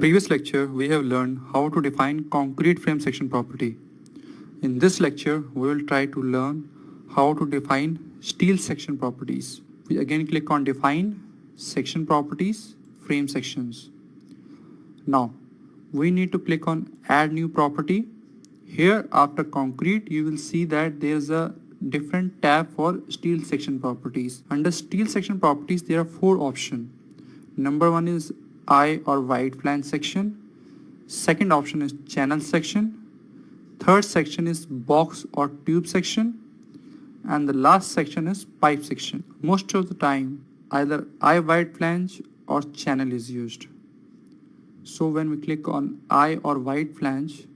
Previous lecture we have learned how to define concrete frame section property. In this lecture we will try to learn how to define steel section properties. We again click on define section properties, frame sections. Now we need to click on add new property. Here after concrete you will see that there is a different tab for steel section properties. Under steel section properties there are 4 options. Number 1 is eye or wide flange section. Second option is channel section. Third section is box or tube section. And the last section is pipe section. Most of the time either eye wide flange or channel is used. So when we click on eye or wide flange,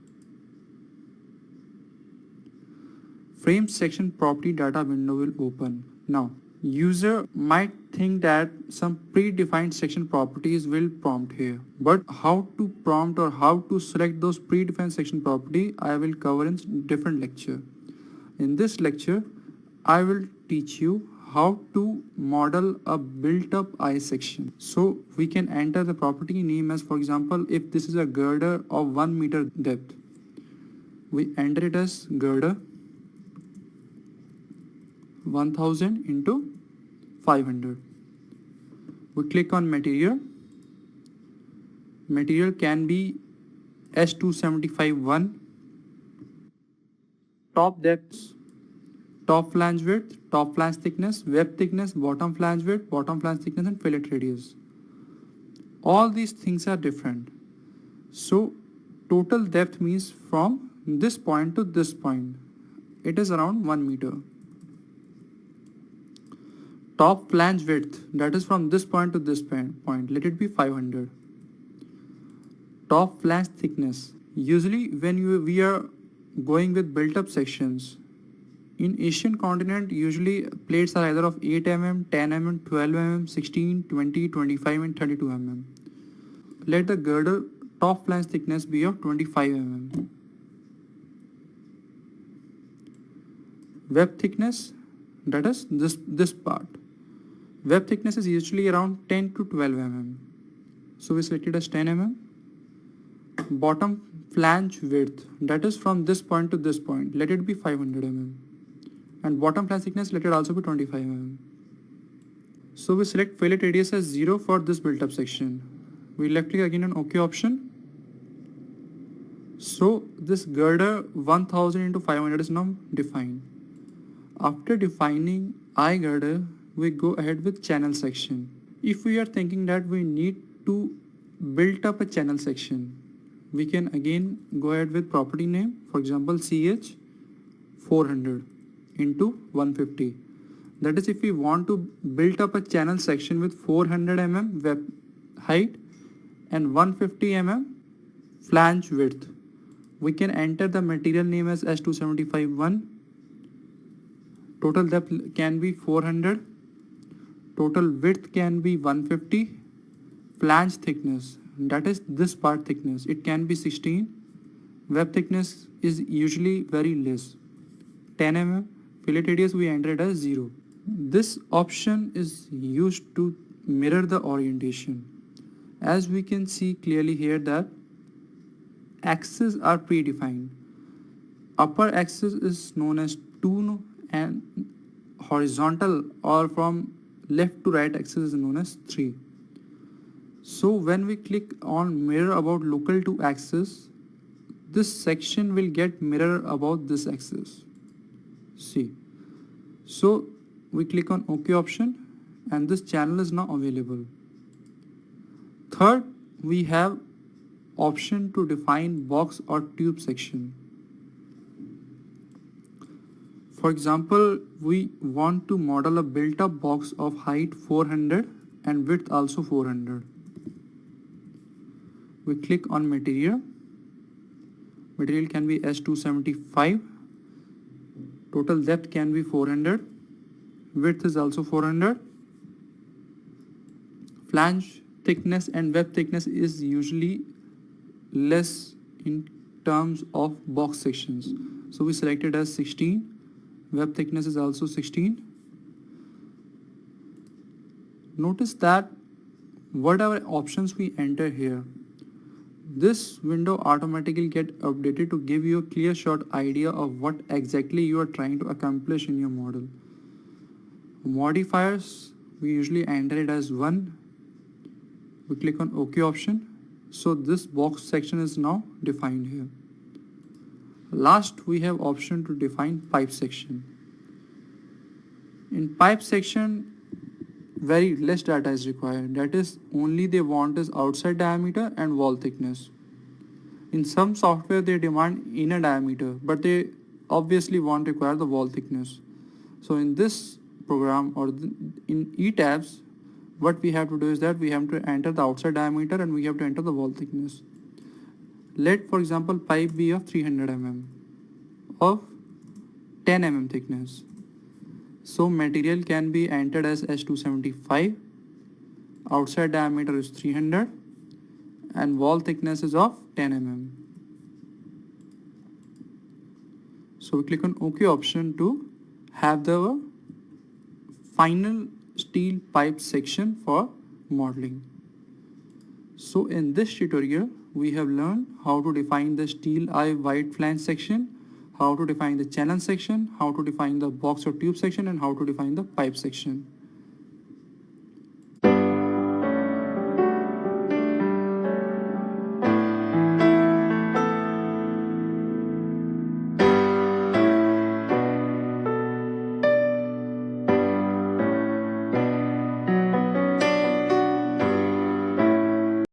frame section property data window will open. Now user might think that some predefined section properties will prompt here, but how to prompt or how to select those predefined section property I will cover in different lecture. In this lecture I will teach you how to model a built up eye section. So we can enter the property name as, for example, if this is a girder of 1 meter depth, we enter it as girder 1000 into 500. We click on material. Material can be S275-1. Top depths, top flange width, top flange thickness, web thickness, bottom flange width, bottom flange thickness, and fillet radius. All these things are different. So total depth means from this point to this point. It is around 1 meter. Top flange width, that is from this point to this point, let it be 500. Top flange thickness, usually when we are going with built up sections, in Asian continent usually plates are either of 8 mm, 10 mm, 12 mm, 16, 20, 25 and 32 mm. Let the girder top flange thickness be of 25 mm. Web thickness, that is this part. Web thickness is usually around 10 to 12 mm. So we select it as 10 mm. Bottom flange width, that is from this point to this point, let it be 500 mm. And bottom flange thickness, let it also be 25 mm. So we select fillet radius as 0 for this built up section. We left click again on OK option. So this girder 1000 into 500 is now defined. After defining eye girder, we go ahead with channel section. If we are thinking that we need to build up a channel section, we can again go ahead with property name, for example CH 400 into 150. That is if we want to build up a channel section with 400 mm web height and 150 mm flange width, we can enter the material name as S275-1. Total depth can be 400. Total width can be 150. Flange thickness, that is this part thickness, it can be 16. Web thickness is usually very less, 10 mm. Fillet radius we enter it as 0. This option is used to mirror the orientation. As we can see clearly here that axes are predefined. Upper axis is known as 2 and horizontal or from left to right axis is known as 3. So when we click on mirror about local to axis, this section will get mirror about this axis. See. So we click on OK option and this channel is now available. Third, we have option to define box or tube section. For example, we want to model a built up box of height 400 and width also 400. We click on material. Material can be S275. Total depth can be 400. Width is also 400. Flange thickness and web thickness is usually less in terms of box sections. So we select it as 16. Web thickness is also 16. Notice that whatever options we enter here, This window automatically get updated to give you a clear short idea of what exactly you are trying to accomplish in your model. Modifiers, we usually enter it as 1. We click on OK option. So this box section is now defined here. Last, we have option to define pipe section. In pipe section, very less data is required. That is, only they want is outside diameter and wall thickness. In some software they demand inner diameter, but they obviously won't require the wall thickness. So in this program or in eTabs, what we have to do is that we have to enter the outside diameter and we have to enter the wall thickness. Let, for example, pipe be of 300 mm of 10 mm thickness. So material can be entered as S275, outside diameter is 300 and wall thickness is of 10 mm. So we click on OK option to have the final steel pipe section for modeling. So in this tutorial, we have learned how to define the steel eye wide flange section, how to define the channel section, how to define the box or tube section, and how to define the pipe section.